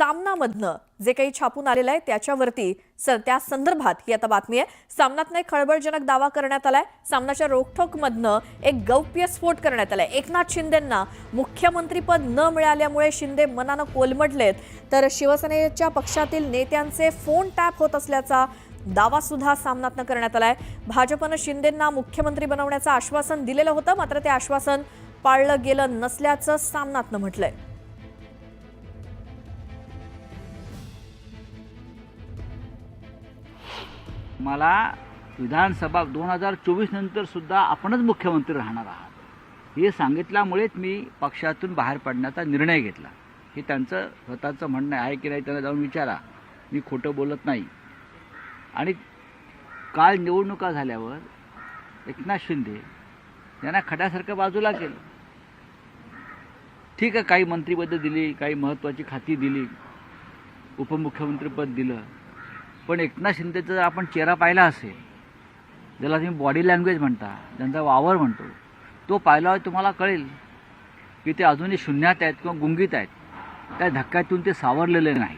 सामनामधनं जे काही छापून आलेलं आहे त्याच्यावरती त्या संदर्भात ही आता बातमी आहे। सामनातनं एक खळबळजनक दावा करण्यात आलाय। सामनाच्या रोखठोकमधनं एक गौप्यस्फोट करण्यात आलाय। एकनाथ शिंदेंना मुख्यमंत्रीपद न मिळाल्यामुळे शिंदे मनानं कोलमडलेत, तर शिवसेनेच्या पक्षातील नेत्यांचे फोन टॅप होत असल्याचा दावा सुद्धा सामनातनं करण्यात आलाय। भाजपनं शिंदेंना मुख्यमंत्री बनवण्याचं आश्वासन दिलेलं होतं, मात्र ते आश्वासन पाळलं गेलं नसल्याचं सामनातनं म्हटलंय। मला विधानसभा 2024 नंतर सुद्धा आपणच मुख्यमंत्री राहणार आहात हे सांगितल्यामुळेच मी पक्षातून बाहेर पडण्याचा निर्णय घेतला। हे त्यांचं स्वतःचं म्हणणं आहे की नाही त्यांना जाऊन विचारा, मी खोटं बोलत नाही। आणि काल निवडणुका झाल्यावर एकनाथ शिंदे यांना खड्यासारखं बाजूला केलं। ठीक आहे, काही मंत्रिपदं दिली, काही महत्त्वाची खाती दिली, उपमुख्यमंत्रीपद दिलं, पण एकनाथ शिंदेचा जर आपण चेहरा पाहिला असेल, ज्याला तुम्ही बॉडी लँग्वेज म्हणता, त्यांचा वावर म्हणतो, तो पाहिल्यावर तुम्हाला कळेल की ते अजूनही शून्यात आहेत किंवा गुंगीत आहेत। त्या धक्क्यातून ते सावरलेले नाही।